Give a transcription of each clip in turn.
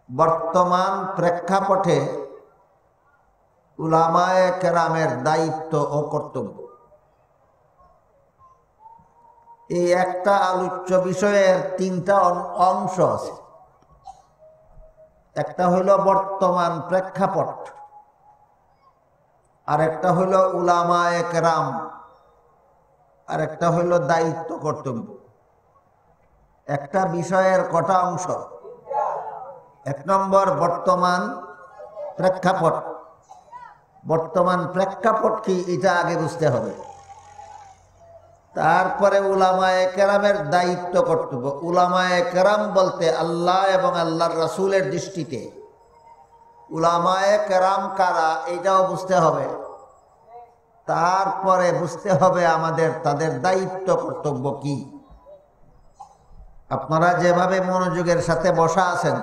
বর্তমান প্রেক্ষাপটে উলামায়ে কেরামের দায়িত্ব ও কর্তব্য, এই একটা আলোচ্য বিষয়ের তিনটা অংশ আছে। একটা হইল বর্তমান প্রেক্ষাপট, আর একটা হইল উলামায়ে কেরাম, আর একটা হইল দায়িত্ব কর্তব্য। একটা বিষয়ের কটা অংশ? এক নম্বর বর্তমান প্রেক্ষাপট। বর্তমান প্রেক্ষাপট কি এটা আগে বুঝতে হবে, তারপরে উলামায়ে কেরামের দায়িত্ব কর্তব্য। উলামায়ে কেরাম বলতে আল্লাহ এবং আল্লাহর রাসূলের দৃষ্টিতে উলামায়ে কেরাম কারা এটাও বুঝতে হবে। তারপরে বুঝতে হবে আমাদের তাদের দায়িত্ব কর্তব্য কি। আপনারা যেভাবে মনোযোগের সাথে বসা আছেন,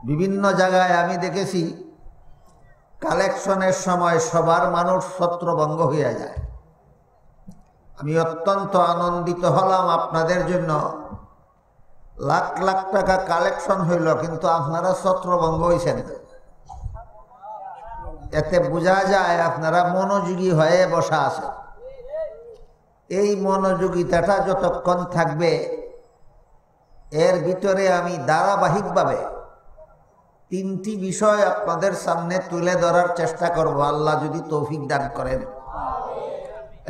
বিভিন্ন জায়গায় আমি দেখেছি কালেকশনের সময় সবার মানুষ ছত্রভঙ্গ হয়ে যায়। আমি অত্যন্ত আনন্দিত হলাম আপনাদের জন্য। লাখ লাখ টাকা কালেকশন হইল, কিন্তু আপনারা ছত্রভঙ্গ হয়েছেন। এতে বোঝা যায় আপনারা মনোযোগী হয়ে বসা আছেন। এই মনোযোগিতাটা যতক্ষণ থাকবে, এর ভিতরে আমি ধারাবাহিকভাবে তিনটি বিষয় আপনাদের সামনে তুলে ধরার চেষ্টা করব, আল্লাহ যদি তৌফিক দান করেন।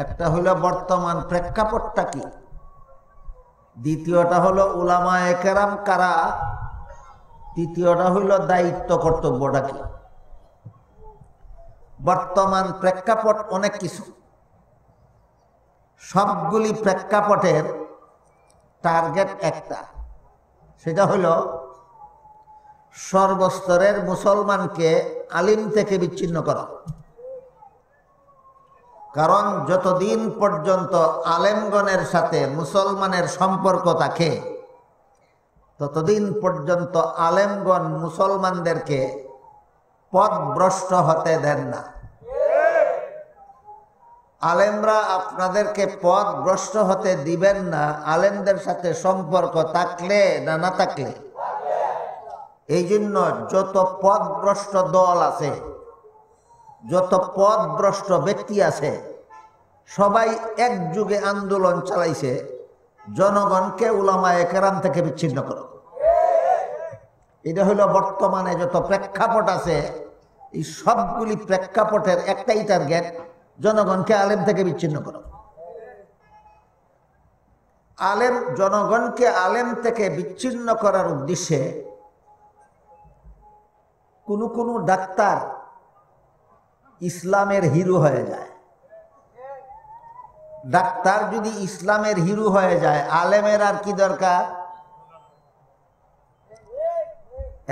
একটা হলো বর্তমান প্রেক্ষাপটটা কি, দ্বিতীয়টা হলো উলামায়ে কেরাম কারা, তৃতীয়টা হলো দায়িত্ব কর্তব্যটা কি। বর্তমান প্রেক্ষাপট অনেক কিছু। সবগুলি প্রেক্ষাপটের টার্গেট একটা, সেটা হলো সর্বস্তরের মুসলমানকে আলিম থেকে বিচ্ছিন্ন করা। কারণ যতদিন পর্যন্ত আলেমগণের সাথে মুসলমানের সম্পর্ক থাকে, ততদিন পর্যন্ত আলেমগণ মুসলমানদেরকে পথভ্রষ্ট হতে দেন না। আলেমরা আপনাদেরকে পথভ্রষ্ট হতে দিবেন না, আলেমদের সাথে সম্পর্ক থাকলে না না থাকলে। এই জন্য যত পথভ্রষ্ট দল আছে, যত পথভ্রষ্ট ব্যক্তি আছে, সবাই একযুগে আন্দোলন চালাইছে জনগণকে উলামায়ে কেরাম থেকে বিচ্ছিন্ন করো। এটা হলো বর্তমানে যত প্রেক্ষাপট আছে, এই সবগুলি প্রেক্ষাপটের একটাই টার্গেট, জনগণকে আলেম থেকে বিচ্ছিন্ন করো। আলেম, জনগণকে আলেম থেকে বিচ্ছিন্ন করার উদ্দেশ্যে কোন ডাক্তার ইসলামের হিরো হয়ে যায়। ডাক্তার যদি ইসলামের হিরো হয়ে যায়, আলেমের আর কি দরকার?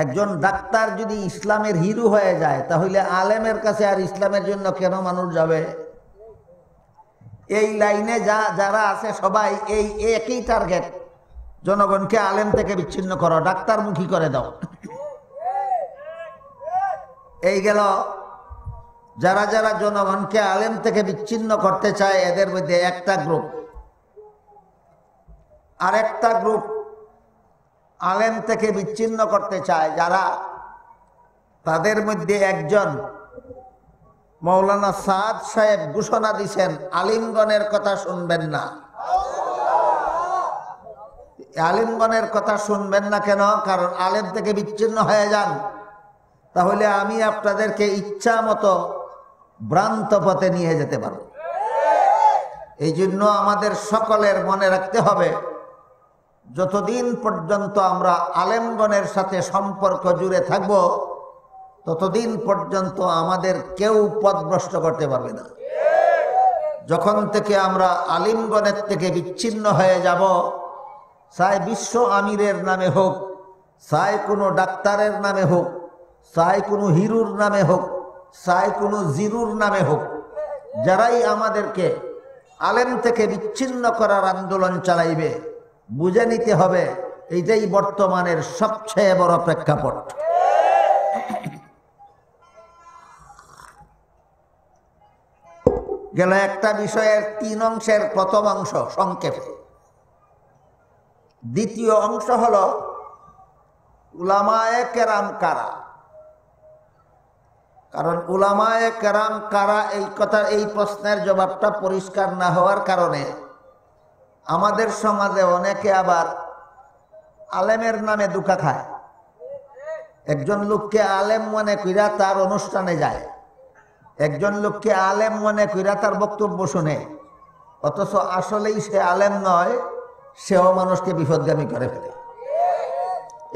একজন ডাক্তার যদি ইসলামের হিরো হয়ে যায়, তাহলে আলেমের কাছে আর ইসলামের জন্য কেন মানুষ যাবে? এই লাইনে যারা আছে সবাই এই একই টার্গেট, জনগণকে আলেম থেকে বিচ্ছিন্ন করো, ডাক্তারমুখী করে দাও। এই গেল যারা যারা জনগণকে আলেম থেকে বিচ্ছিন্ন করতে চায়, এদের মধ্যে একটা গ্রুপ। আর একটা গ্রুপ আলেম থেকে বিচ্ছিন্ন করতে চায় যারা, তাদের মধ্যে একজন মৌলানা সাদ সাহেব ঘোষণা দিয়েছেন, আলিমগণের কথা শুনবেন না। আলিমগণের কথা শুনবেন না কেন? কারণ আলেম থেকে বিচ্ছিন্ন হয়ে যান, তাহলে আমি আপনাদেরকে ইচ্ছা মতো ভ্রান্ত পথে নিয়ে যেতে পারব। এই জন্য আমাদের সকলের মনে রাখতে হবে, যতদিন পর্যন্ত আমরা আলেমগণের সাথে সম্পর্ক জুড়ে থাকব, ততদিন পর্যন্ত আমাদের কেউ পথভ্রষ্ট করতে পারবে না। যখন থেকে আমরা আলিমগণের থেকে বিচ্ছিন্ন হয়ে যাব, চাই বিশ্ব আমিরের নামে হোক, চাই কোনো ডাক্তারের নামে হোক, চাই কোনো হিরুর নামে হোক, চাই কোনো জিরুর নামে হোক, যারাই আমাদেরকে আলেম থেকে বিচ্ছিন্ন করার আন্দোলন চালাইবে, বুঝে নিতে হবে এইটাই বর্তমানের সবচেয়ে বড় প্রেক্ষাপট। গেল একটা বিষয়ের তিন অংশের প্রথম অংশ সংক্ষেপে। দ্বিতীয় অংশ হলো উলামায়ে কেরাম কারা? কারণ উলামায়ে কেরাম কারা এই প্রশ্নের জবাবটা পরিষ্কার না হওয়ার কারণে আমাদের সমাজে অনেকে আবার আলেমের নামে ধোঁকা খায়। একজন লোককে আলেম মনে কইরা তার অনুষ্ঠানে যায়, একজন লোককে আলেম মনে কইরা তার বক্তব্য শুনে, অথচ আসলেই সে আলেম নয়, সেও মানুষকে বিপদগামী করে ফেলে।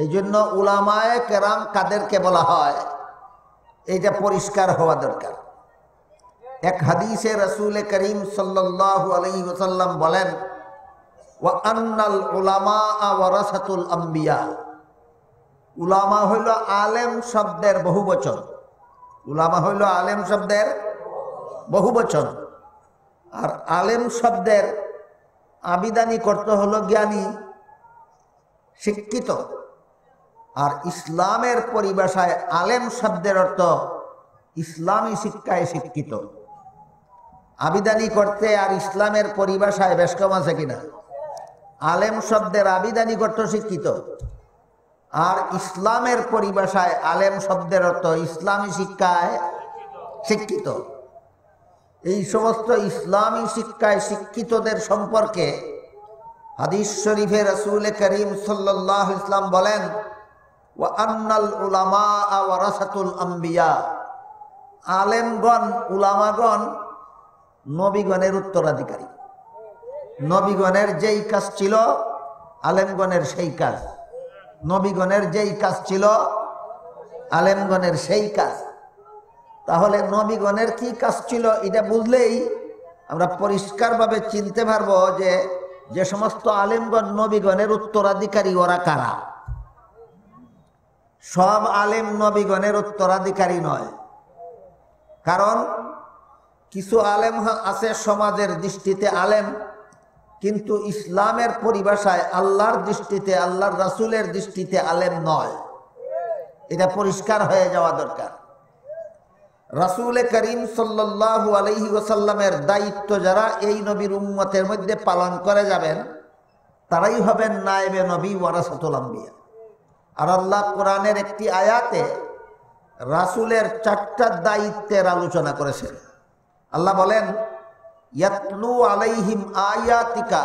এই জন্য উলামায়ে কেরাম কাদেরকে বলা হয় এইটা পরিষ্কার হওয়া দরকার। এক হাদিসে রাসূল করিম সাল্লাল্লাহু আলাইহি ওয়াসাল্লাম বলেন, ওয়া আন্নাল উলামা ওয়ারাসাতুল আম্বিয়া। উলামা হইল আলেম শব্দের বহুবচন। উলামা হইল আলেম শব্দের বহুবচন। আর আলেম শব্দের আবিধানিক অর্থ হলো জ্ঞানী, শিক্ষিত। আর ইসলামের পরিভাষায় আলেম শব্দের অর্থ ইসলামী শিক্ষায় শিক্ষিত। আবিধানিক অর্থে আর ইসলামের পরিভাষায় বেশ কম আছে কিনা? আলেম শব্দের আবিধানিক অর্থ শিক্ষিত, আর ইসলামের পরিভাষায় আলেম শব্দের অর্থ ইসলামী শিক্ষায় শিক্ষিত। এই সমস্ত ইসলামী শিক্ষায় শিক্ষিতদের সম্পর্কে হাদিস শরীফে রাসূল করিম সাল্লাল্লাহু আলাইহি ওয়াসাল্লাম বলেন, ওয়া আন্নাল উলামা ওয়ারাসাতুল আম্বিয়া। আলেমগণ, উলামাগণ নবীগণের উত্তরাধিকারী। নবীগণের যেই কাজ ছিল আলেমগণের সেই কাজ, নবীগণের যেই কাজ ছিল আলেমগণের সেই কাজ। তাহলে নবীগণের কি কাজ ছিল এটা বুঝলেই আমরা পরিষ্কারভাবে চিনতে পারবো যে যে সমস্ত আলেমগণ নবীগণের উত্তরাধিকারী ওরা কারা। সব আলেম নবীগণের উত্তরাধিকারী নয়। কারণ কিছু আলেম আছে সমাজের দৃষ্টিতে আলেম, কিন্তু ইসলামের পরিভাষায় আল্লাহর দৃষ্টিতে, আল্লাহর রাসূলের দৃষ্টিতে আলেম নয়। এটা পরিষ্কার হয়ে যাওয়া দরকার। রাসূল করিম সাল্লাল্লাহু আলাইহি ওয়াসাল্লামের দায়িত্ব যারা এই নবীর উম্মতের মধ্যে পালন করে যাবেন তারাই হবেন নায়েবে নবী ওয়ারাসাতুল আম্বিয়া। আর আল্লাহ কোরআনের একটি আয়াতে রাসূলের 4টা দায়িত্বের আলোচনা করেছেন। আল্লাহ বলেন, ইয়াতলু আলাইহিম আয়াতিকা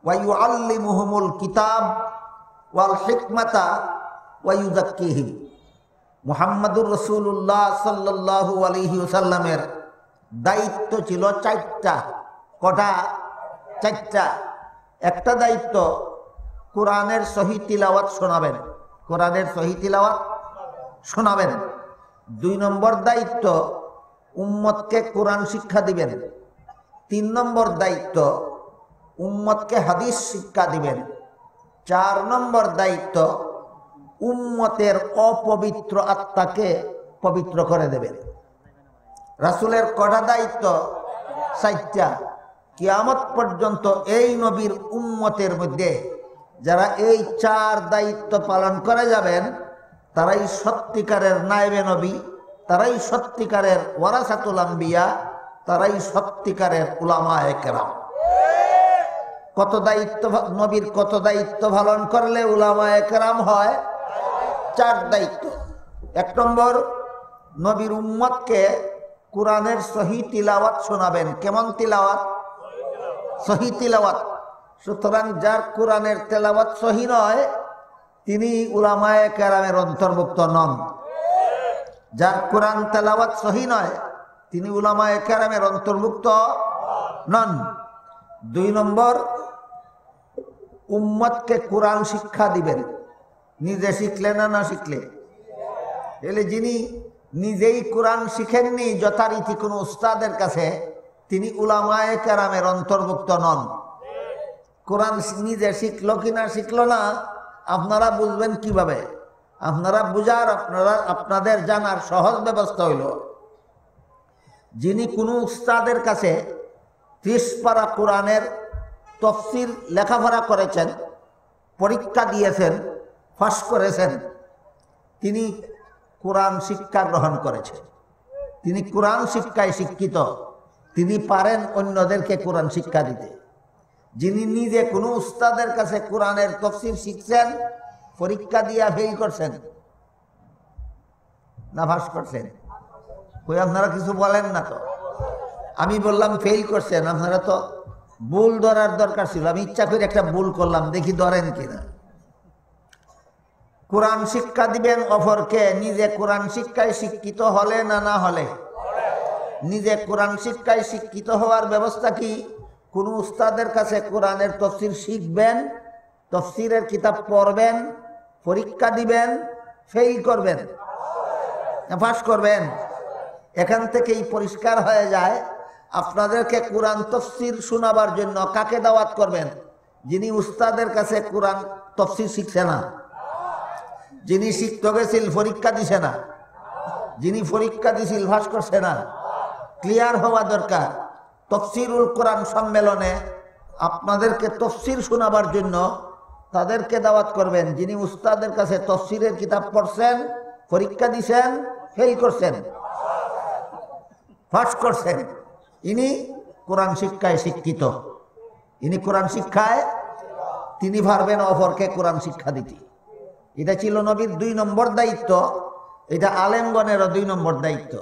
ওয়া ইউআল্লিমুহুমুল কিতাব ওয়াল হিকমাতা ওয়া ইউযাক্কিহিম। মুহাম্মাদুর রাসূলুল্লাহ সাল্লাল্লাহু আলাইহি ওয়াসাল্লামের দায়িত্ব ছিল 4টা। কটা? 4টা। একটা দায়িত্ব কোরআনের সহি তিলাওয়াত শোনাবেন, কোরআনের সহি তিলাওয়াত শোনাবেন। 2 নম্বর দায়িত্ব উম্মতকে কোরআন শিক্ষা দিবেন। 3 নম্বর দায়িত্ব উম্মতকে হাদিস শিক্ষা দিবেন। 4 নম্বর দায়িত্ব উম্মতের অপবিত্র আত্মাকে পবিত্র করে দেবেন। রাসূলের কটা দায়িত্ব? 4টা। কিয়ামত পর্যন্ত এই নবীর উম্মতের মধ্যে যারা এই 4 দায়িত্ব পালন করে যাবেন তারাই সত্যিকারের নায়েবে নবী, তারাই সত্যিকারের ওয়ারাসাতুল আম্বিয়া, তারাই সত্যিকারের উলামায়ে কেরাম। কত দায়িত্ব নবীর, কত দায়িত্ব পালন করলে উলামায়ে কেরাম হয়? 4 দায়িত্ব। 1 নম্বর, নবীর উম্মতকে কোরআনের সহি তিলাওয়াত শোনাবেন। কেমন তিলাওয়াত? সহি তিলাওয়াত। সুতরাং যার কোরআনের তেলাওয়াত সহি নয় তিনি উলামায়ে কেরামের অন্তর্ভুক্ত নন। যার কোরআন তেলাওয়াত সহি নয় তিনি উলামায়ে কেরামের অন্তর্ভুক্ত নন। 2 নম্বর, উম্মতকে কোরআন শিক্ষা দিবেন। নিজে শিখলে না শিখলে? এলে যিনি নিজেই কোরআন শিখেননি যথারীতি কোনো উস্তাদের কাছে, তিনি উলামায়ে কেরামের অন্তর্ভুক্ত নন। কোরআন নিজে শিখলো কিনা শিখলো না আপনারা বুঝবেন কিভাবে? আপনারা বুঝার, আপনাদের জানার সহজ ব্যবস্থা হইল, যিনি কোনো উস্তাদের কাছে 30 পারা কোরআনের তফসির লেখাপড়া করেছেন, পরীক্ষা দিয়েছেন, পাস করেছেন, তিনি কোরআন শিক্ষা গ্রহণ করেছেন, তিনি কোরআন শিক্ষায় শিক্ষিত, তিনি পারেন অন্যদেরকে কোরআন শিক্ষা দিতে। যিনি নিজে কোনো উস্তাদের কাছে কোরআনের তফসির শিখছেন পরীক্ষা দিয়া ফেল করছেন না পাস করছেন? কই আপনারা কিছু বলেন না তো। আমি বললাম ফেল করছেন, আপনারা তো ভুল ধরার দরকার ছিল। আমি ইচ্ছা করে একটা ভুল করলাম, দেখি ধরেন কিনা। কোরআন শিক্ষা দিবেন অপরকে, নিজে কোরআন শিক্ষায় শিক্ষিত হলে না না হলে? নিজে কোরআন শিক্ষায় শিক্ষিত হওয়ার ব্যবস্থা কি? কোন উস্তাদের কাছে কোরআনের তফসির শিখবেন, তফসিরের কিতাব পড়বেন, পরীক্ষা দিবেন, ফেল করবেন, পাস করবেন। এখান থেকেই পরিষ্কার হয়ে যায় আপনাদেরকে কোরআন তফসির শোনাবার জন্য কাকে দাওয়াত করবেন? যিনি উস্তাদের কাছে কোরআন তফসির শিখছে না, যিনি শিখতে গেছিল পরীক্ষা দিছে না, যিনি পরীক্ষা দিছিল পাস করছে না। ক্লিয়ার হওয়া দরকার। তফসিরুল কোরআন সম্মেলনে আপনাদেরকে তফসির শোনাবার জন্য তাদেরকে দাওয়াত করবেন যিনি উস্তাদের কাছে তফসিরের কিতাব পড়ছেন, পরীক্ষা দিছেন, ফেল করছেন, পাস করছেন। ইনি কোরআন শিক্ষায় শিক্ষিত, ইনি কোরআন শিক্ষায়, তিনি পারবেন অপরকে কোরআন শিক্ষা দিতে। এটা ছিল নবীর 2 নম্বর দায়িত্ব, এটা আলেমগণেরও 2 নম্বর দায়িত্ব।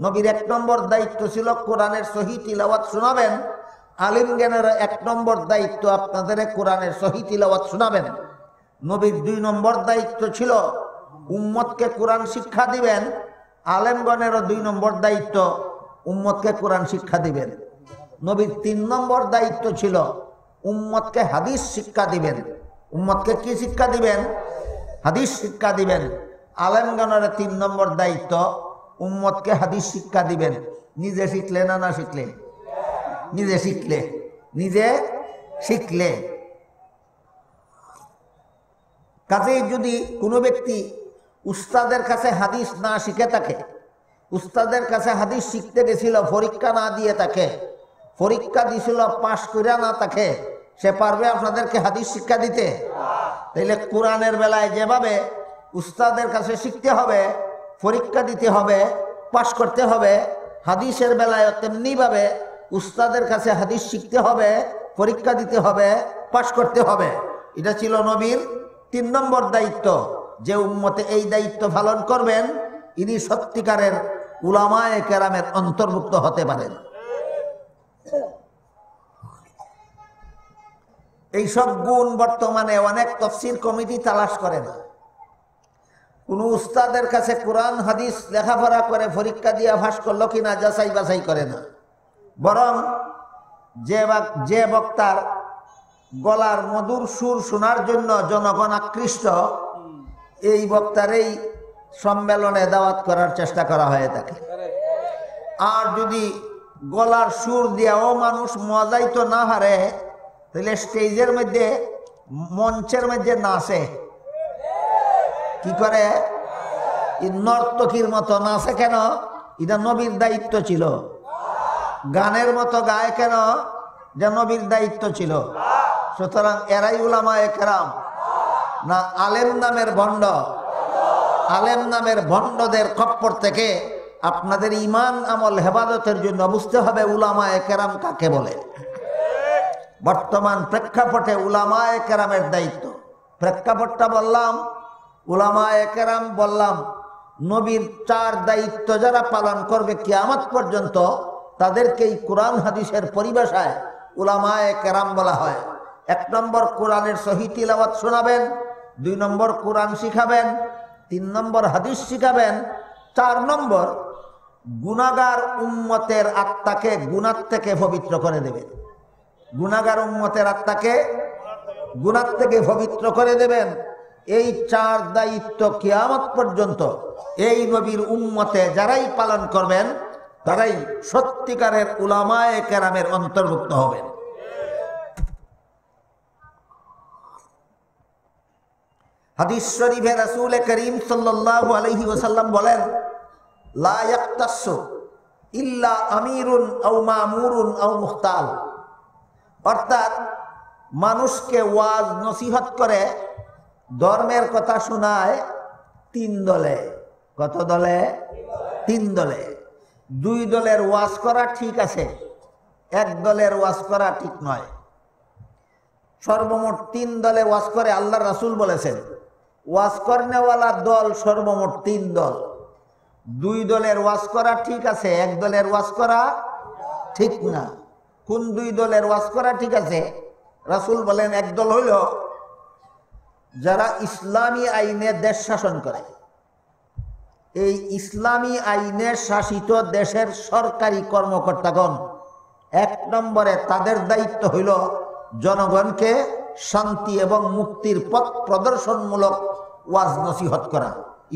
নবীর 1 নম্বর দায়িত্ব ছিল কোরআনের সহি তিলাওয়াত শোনাবেন, আলেমগণের 1 নম্বর দায়িত্ব আপনাদের কোরআনের সহি তিলাওয়াত শোনাবেন। নবীর 2 নম্বর দায়িত্ব ছিল উম্মতকে কোরআন শিক্ষা দিবেন, আলেমগণেরও 2 নম্বর দায়িত্ব উম্মতকে কোরআন শিক্ষা দিবেন। নবীর 3 নম্বর দায়িত্ব ছিল উম্মতকে হাদিস শিক্ষা দিবেন। উম্মতকে কি শিক্ষা দিবেন? হাদিস শিক্ষা দিবেন। আলেমগণের 3 নম্বর দায়িত্ব উম্মতকে হাদিস শিক্ষা দিবেন। নিজে শিখলে না না শিখলে? নিজে শিখলে, নিজে শিখলে। কাজেই যদি কোনো ব্যক্তি উস্তাদের কাছে হাদিস না শিখে থাকে, উস্তাদের কাছে হাদিস শিখতে গেছিল, পরীক্ষা না দিয়ে থাকে, পরীক্ষা দিছিল পাশ করিয়া না থাকে, সে পারবে আপনাদেরকে হাদিস শিক্ষা দিতে? তাইলে কোরআনের বেলায় যেভাবে উস্তাদের কাছে শিখতে হবে, পরীক্ষা দিতে হবে, পাশ করতে হবে, হাদিসের বেলায় তেমনিভাবে উস্তাদের কাছে হাদিস শিখতে হবে, পরীক্ষা দিতে হবে, পাশ করতে হবে। এটা ছিল নবীর 3 নম্বর দায়িত্ব। যে উম্মতে এই দায়িত্ব পালন করবেন ইনি সত্যিকারের উলামায়ে কেরামের অন্তর্ভুক্ত হতে পারেন। এইসব গুণ বর্তমানে অনেক তাফসীর কমিটি তালাশ করে না। কোনো উস্তাদের কাছে কোরআন হাদিস লেখাপড়া করে পরীক্ষা দিয়ে পাস করলো কিনা যাচাই বাছাই করে না, বরং যে বক্তার গলার মধুর সুর শোনার জন্য জনগণ আকৃষ্ট, এই বক্তার এই সম্মেলনে দাওয়াত করার চেষ্টা করা হয়ে থাকে। আর যদি গলার সুর দিয়েও মানুষ মজাইতো না হারে, তাহলে স্টেজের মধ্যে, মঞ্চের মধ্যে নাচে। কি করে? নর্তকীর মতো নাচে কেন? এটা নবীর দায়িত্ব ছিল। গানের মতো গায় কেন? যে নবীর দায়িত্ব ছিল। সুতরাং এরাই উলামায়ে কেরাম না আলেম নামের ভণ্ড? আলেম নামের ভণ্ডদের খপ্পর থেকে আপনাদের ইমান আমল হেফাজতের জন্য বুঝতে হবে উলামায়ে কেরাম কাকে বলে। বর্তমান প্রেক্ষাপটে উলামায়ে কেরামের দায়িত্ব, প্রেক্ষাপটটা বললাম, উলামায়ে কেরাম বললাম, নবীর 4 দায়িত্ব যারা পালন করবে কিয়ামত পর্যন্ত তাদেরকেই কোরআন হাদিসের পরিভাষায় উলামায়ে কেরাম বলা হয়। 1 নম্বর কোরআনের সহি তিলাওয়াত শোনাবেন, 2 নম্বর কোরআন শিখাবেন, 3 নম্বর হাদিস শিখাবেন, 4 নম্বর গুনাহগার উম্মতের আত্মাকে গুনাহ থেকে পবিত্র করে দেবেন। গুনাহগার উম্মতের আত্মাকে গুনাহ থেকে পবিত্র করে দেবেন। এই 4 দায়িত্ব কিয়ামত পর্যন্ত এই নবীর উম্মতে যারাই পালন করবেন তারাই সত্যিকারের উলামায়ে কেরামের অন্তর্ভুক্ত হবেন। হাদিস শরীফে রাসূল করিম সাল্লাল্লাহু আলাইহি ওয়াসাল্লাম বলেন, লা ইয়াক্তাসু ইল্লা আমিরুন আও মামুরুন আও মুখতাল। অর্থাৎ মানুষকে ওয়াজ নসিহত করে, ধর্মের কথা শোনায় 3 দলে। কত দলে? 3 দলে। 2 দলের ওয়াজ করা ঠিক আছে, 1 দলের ওয়াজ করা ঠিক নয়। সর্বমোট 3 দলে ওয়াজ করে আল্লাহর রাসূল বলেছেন। ওয়াজ করনেওয়ালা দল সর্বমোট 3 দল। 2 দলের ওয়াজ করা ঠিক আছে, 1 দলের ওয়াজ করা ঠিক না। কোন 2 দলের ওয়াজ করা ঠিক আছে? রাসূল বলেন এক দল হইল যারা ইসলামী আইনে দেশ শাসন করে। এই ইসলামী আইনে শাসিত দেশের সরকারি কর্মকর্তাগণ 1 নম্বরে তাদের দায়িত্ব হইল জনগণকে শান্তি এবং মুক্তির পথ প্রদর্শনমূলক ওয়াজ নসিহত করা।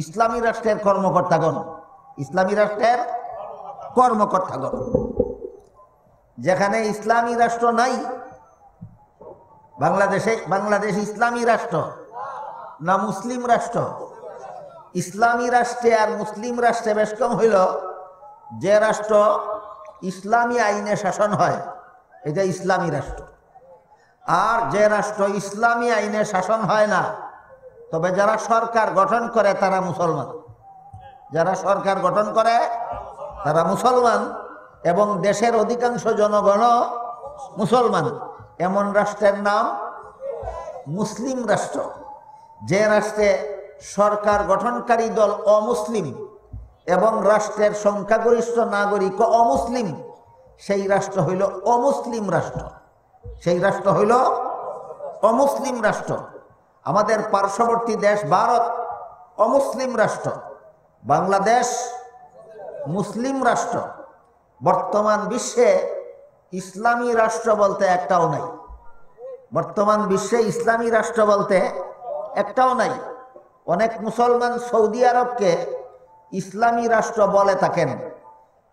ইসলামী রাষ্ট্রের কর্মকর্তাগণ, ইসলামী রাষ্ট্রের কর্মকর্তাগণ। যেখানে ইসলামী রাষ্ট্র নাই, বাংলাদেশ ইসলামী রাষ্ট্র না মুসলিম রাষ্ট্র? ইসলামী রাষ্ট্রে আর মুসলিম রাষ্ট্রে বেশ কম হইল যে রাষ্ট্র ইসলামী আইনে শাসন হয়, এটা ইসলামী রাষ্ট্র। আর যে রাষ্ট্র ইসলামী আইনে শাসন হয় না, তবে যারা সরকার গঠন করে তারা মুসলমান। যারা সরকার গঠন করে তারা মুসলমান এবং দেশের অধিকাংশ জনগণ মুসলমান। এমন রাষ্ট্রের নাম মুসলিম রাষ্ট্র। যে রাষ্ট্রে সরকার গঠনকারী দল অমুসলিম এবং রাষ্ট্রের সংখ্যাগরিষ্ঠ নাগরিক অমুসলিম, সেই রাষ্ট্র হইল অমুসলিম রাষ্ট্র। সেই রাষ্ট্র হইল অমুসলিম রাষ্ট্র। আমাদের পার্শ্ববর্তী দেশ ভারত অমুসলিম রাষ্ট্র, বাংলাদেশ মুসলিম রাষ্ট্র। বর্তমান বিশ্বে ইসলামী রাষ্ট্র বলতে একটাও নাই। বর্তমান বিশ্বে ইসলামী রাষ্ট্র বলতে একটাও নাই। অনেক মুসলমান সৌদি আরবকে ইসলামী রাষ্ট্র বলে থাকেন,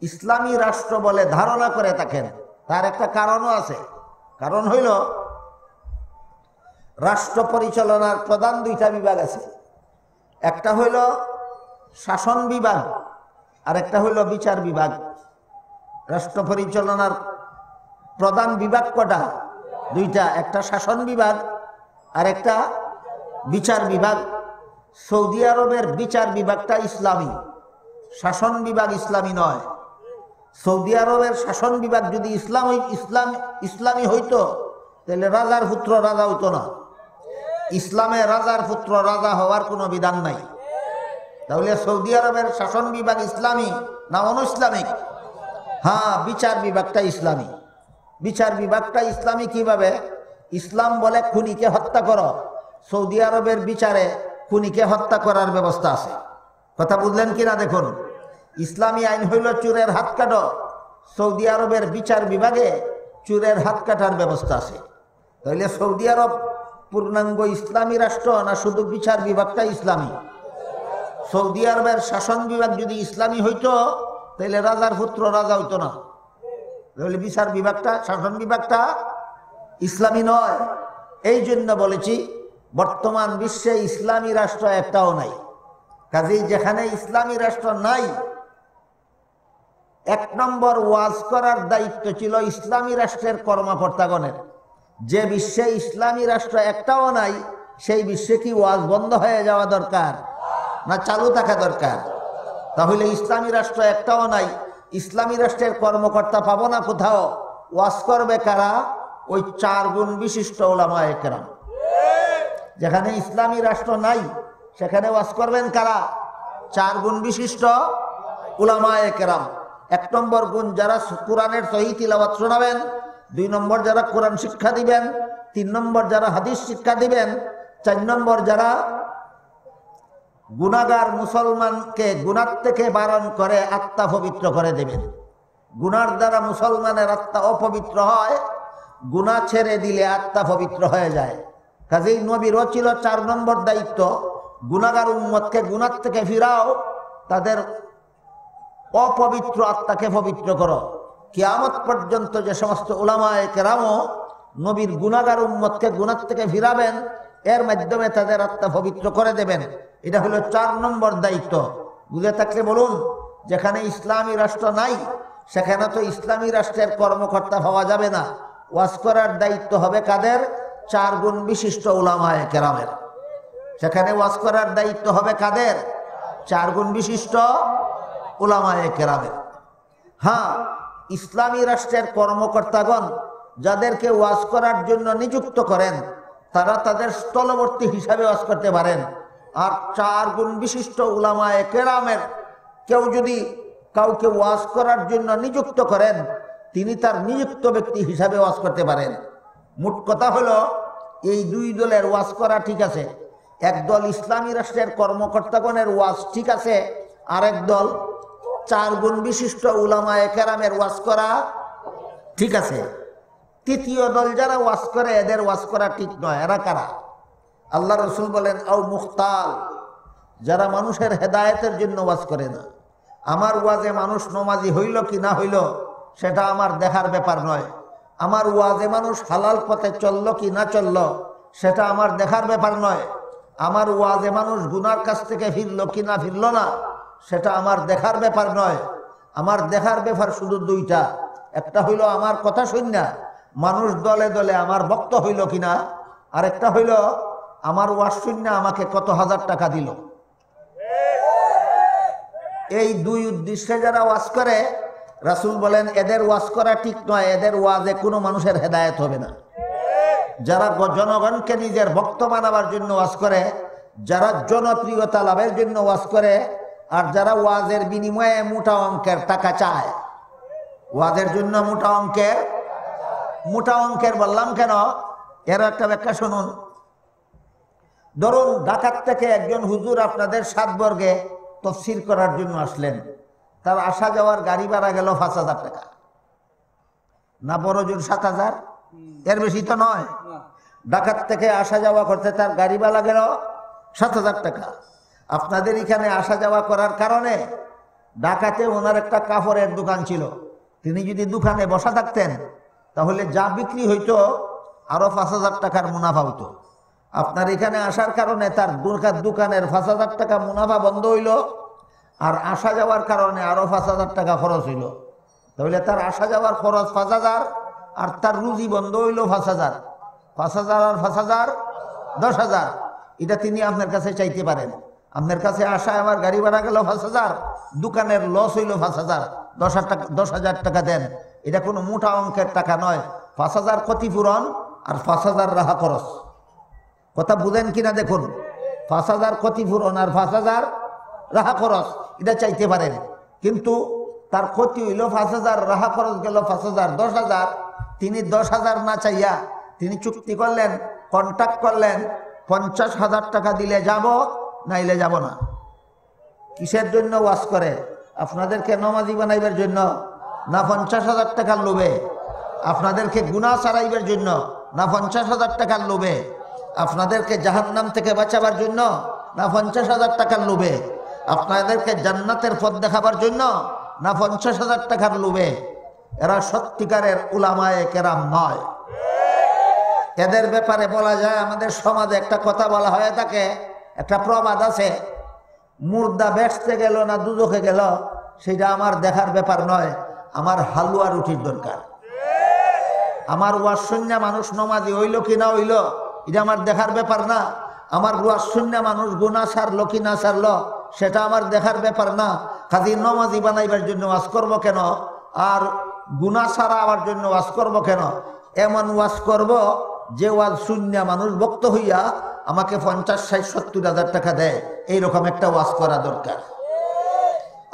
ইসলামী রাষ্ট্র বলে ধারণা করে থাকেন। তার একটা কারণও আছে। কারণ হইল রাষ্ট্র পরিচালনার প্রধান 2টা বিভাগ আছে। একটা হইল শাসন বিভাগ আর একটা হইল বিচার বিভাগ। রাষ্ট্র পরিচালনার প্রধান বিভাগ কটা? 2টা। একটা শাসন বিভাগ আর একটা বিচার বিভাগ। সৌদি আরবের বিচার বিভাগটা ইসলামী, শাসন বিভাগ ইসলামী নয়। সৌদি আরবের শাসন বিভাগ যদি ইসলামী হইতো তাহলে রাজার পুত্র রাজা হইতো না। ইসলামে রাজার পুত্র রাজা হওয়ার কোনো বিধান নাই। তাহলে সৌদি আরবের শাসন বিভাগ ইসলামী না অনইসলামিক? হ্যাঁ, বিচার বিভাগটা ইসলামী। বিচার বিভাগটা ইসলামী কিভাবে? ইসলাম বলে খুনিকে হত্যা করো, সৌদি আরবের বিচারে খুনিকে হত্যা করার ব্যবস্থা আছে। কথা বুঝলেন কিনা দেখুন। ইসলামী আইন হইল চোরের হাত কাটো, সৌদি আরবের বিচার বিভাগে চোরের হাত কাটার ব্যবস্থা আছে। তাহলে সৌদি আরব পূর্ণাঙ্গ ইসলামী রাষ্ট্র না শুধু বিচার বিভাগটা ইসলামী? সৌদি আরবের শাসন বিভাগ যদি ইসলামী হইতো তাহলে রাজার পুত্র রাজা হইতো না। তাহলে বিচার বিভাগটা, শাসন বিভাগটা ইসলামী নয়। এই জন্য বলেছি বর্তমান বিশ্বে ইসলামী রাষ্ট্র একটাও নাই। কাজেই যেখানে ইসলামী রাষ্ট্র নাই, 1 নম্বর ওয়াজ করার দায়িত্ব ছিল ইসলামী রাষ্ট্রের কর্মকর্তাগণের। যে বিশ্বে ইসলামী রাষ্ট্র একটাও নাই, সেই বিশ্বে কি ওয়াজ বন্ধ হয়ে যাওয়া দরকার না চালু থাকা দরকার? তাহলে ইসলামী রাষ্ট্র একটাও নাই, ইসলামী রাষ্ট্রের কর্মকর্তা পাবো না কোথাও। ওয়াজ করবে কারা? ওই 4 গুণ বিশিষ্ট উলামায়ে কেরাম। যেখানে ইসলামী রাষ্ট্র নাই সেখানে ওয়াজ করবেন কারা? 4 গুণ বিশিষ্ট উলামায়ে কেরাম। 1 নম্বর গুণ যারা কোরআনের সহিহ তিলাওয়াত শোনাবেন, 2 নম্বর যারা কোরআন শিক্ষা দিবেন, 3 নম্বর যারা হাদিস শিক্ষা দিবেন, 4 নম্বর যারা গুনাহগার মুসলমানকে গুনাহ থেকে বারণ করে আত্মা পবিত্র করে দেবেন। গুনার দ্বারা মুসলমানের আত্মা অপবিত্র হয়, গুনাহ ছেড়ে দিলে আত্মা পবিত্র হয়ে যায়। কাজেই নবীরও ছিল 4 নম্বর দায়িত্ব, গুনাহগার উম্মতকে গুনাহ থেকে ফিরাও, তাদের অপবিত্র আত্মাকে পবিত্র করো। কিয়ামত পর্যন্ত যে সমস্ত উলামায়ে কেরামও নবীর গুনাহগার উম্মতকে গুনাহ থেকে ফিরাবেন, এর মাধ্যমে তাদের আত্মা পবিত্র করে দেবেন। এটা হলো 4 নম্বর দায়িত্ব। বুঝে থাকলে বলুন, যেখানে ইসলামী রাষ্ট্র নাই সেখানে তো ইসলামী রাষ্ট্রের কর্মকর্তা হওয়া যাবে না। ওয়াজ করার দায়িত্ব হবে কাদের? 4 গুণ বিশিষ্ট উলামায়ে কেরামের। সেখানে ওয়াজ করার দায়িত্ব হবে কাদের? 4 গুণ বিশিষ্ট উলামায়ে কেরামের। হ্যাঁ, ইসলামী রাষ্ট্রের কর্মকর্তাগণ যাদেরকে ওয়াজ করার জন্য নিযুক্ত করেন, তারা তাদের স্থলবর্তী হিসাবে ওয়াজ করতে পারেন। আর 4 গুণ বিশিষ্ট উলামায়ে কেরামের কেউ যদি কাউকে ওয়াজ করার জন্য নিযুক্ত করেন, তিনি তার নিযুক্ত ব্যক্তি হিসাবে ওয়াজ করতে পারেন। মোট কথা হলো এই 2 দলের ওয়াজ করা ঠিক আছে। একদল ইসলামী রাষ্ট্রের কর্মকর্তাগণের ওয়াজ ঠিক আছে, আরেক দল 4 গুণ বিশিষ্ট উলামায়ে কেরামের ওয়াজ করা ঠিক আছে। তৃতীয় দল যারা ওয়াজ করে এদের ওয়াজ করা ঠিক নয়। এরা কারা? আল্লাহ রসুল বলেন আও মুখতাল, যারা মানুষের হেদায়েতের জন্য ওয়াজ করে না। আমার ওয়াজে মানুষ নমাজি হইল কি না হইল সেটা আমার দেখার ব্যাপার নয়। আমার ওয়াজে মানুষ হালাল পথে চলল কি না চলল সেটা আমার দেখার ব্যাপার নয়। আমার ওয়াজে মানুষ গুনার কাছ থেকে ফিরল কি না ফিরল না সেটা আমার দেখার ব্যাপার নয়। আমার দেখার ব্যাপার শুধু 2টা। একটা হইল আমার কথা শুননা মানুষ দলে দলে আমার ভক্ত হইল কিনা, আরেকটা হইল আমার ওয়াজ শুননা আমাকে কত হাজার টাকা দিল। এই 2 উদ্দেশ্যে যারা ওয়াজ করে রাসূল বলেন এদের ওয়াজ করা ঠিক নয়। এদের ওয়াজে কোনো মানুষের হেদায়েত হবে না। যারা জনগণকে নিজের ভক্ত বানাবার জন্য ওয়াজ করে, যারা জনপ্রিয়তা লাভের জন্য ওয়াজ করে, আর যারা ওয়াজের বিনিময়ে মোটা অঙ্কের টাকা চায়, ওয়াজের জন্য মোটা অঙ্কের বললাম কেন এর একটা ব্যাখ্যা শুনুন। ধরুন ঢাকা থেকে একজন হুজুর আপনাদের 7 বর্গে তাফসীর করার জন্য আসলেন, তার আসা যাওয়ার গাড়ি ভাড়া গেল 5,000 টাকা। না বড় জোর 7,000, এর বেশি তো নয়। ঢাকা থেকে আসা যাওয়া করতে তার গাড়ি ভাড়া গেল 7,000 টাকা। আপনাদের এখানে আসা যাওয়া করার কারণে ঢাকাতে ওনার একটা কাপড়ের দোকান ছিল, তিনি যদি দোকানে বসা থাকতেন তাহলে যা বিক্রি হইতো আরো 5,000 টাকার মুনাফা হইতো। আপনার এখানে আসার কারণে তার দোকানের 5,000 টাকা মুনাফা বন্ধ হইল, আর আসা যাওয়ার কারণে আরো 5,000 টাকা খরচ হইল। তাহলে তার আসা যাওয়ার খরচ 5,000 আর তার রুজি বন্ধ হইল 5,000। 5,000 আর 5,000 10,000। এটা তিনি আপনার কাছে চাইতে পারেন। আপনার কাছে আসা আমার গাড়ি ভাড়া গেল 5,000, দোকানের লস হইল 5,000, 10,000 টাকা দেন। এটা কোনো মোটা অঙ্কের টাকা নয়। 5,000 ক্ষতিপূরণ আর 5,000 রাহা খরচ। কথা বুঝেন কিনা দেখুন। 5,000 ক্ষতিপূরণ আর 5,000 রাহা খরচ এটা চাইতে পারেন, কিন্তু তার ক্ষতি হইল 5,000, রাহা খরচ গেল 5,000, 10,000। তিনি 10,000 না চাইয়া তিনি চুক্তি করলেন, কন্ট্রাক্ট করলেন 50,000 টাকা দিলে যাব, নাইলে যাব না। কিসের জন্য ওয়াজ করে? আপনাদেরকে নমাজি বানাইবার জন্য না 50,000 টাকার লোভে? আপনাদেরকে গুনাহ ছাড়াইবার জন্য না 50,000 টাকার লোভে? আপনাদেরকে জাহান্নাম থেকে বাঁচাবার জন্য না 50,000 টাকার লোভে? আপনাদেরকে জান্নাতের পথ দেখাবার জন্য না 50,000 টাকার লোভে? এরা সত্যিকারের উলামায়ে কেরাম নয়। এদের ব্যাপারে বলা যায়, আমাদের সমাজে একটা কথা বলা হয়ে থাকে, একটা প্রবাদ আছে, মুর্দা বেচতে গেল না দুজখে গেল সেটা আমার দেখার ব্যাপার নয়, আমার হালুয়া রুটির দরকার। আমার ওয়াজ শুননা মানুষ নমাজি হইল কি না হইল এটা আমার দেখার ব্যাপার না। আমার ওয়াজ শুননা মানুষ গুনাহ ছাড়লো কি না ছাড়লো সেটা আমার দেখার ব্যাপার না। কাজী নমাজি বানাইবার জন্য ওয়াজ করব কেন, আর গুনাহ ছাড়াবার জন্য ওয়াজ করব কেন? এমন ওয়াজ করব যে ওয়াজ শুননা মানুষ ভক্ত হইয়া আমাকে 50, 60, 70,000 টাকা দেয়, এইরকম একটা ওয়াজ করা দরকার।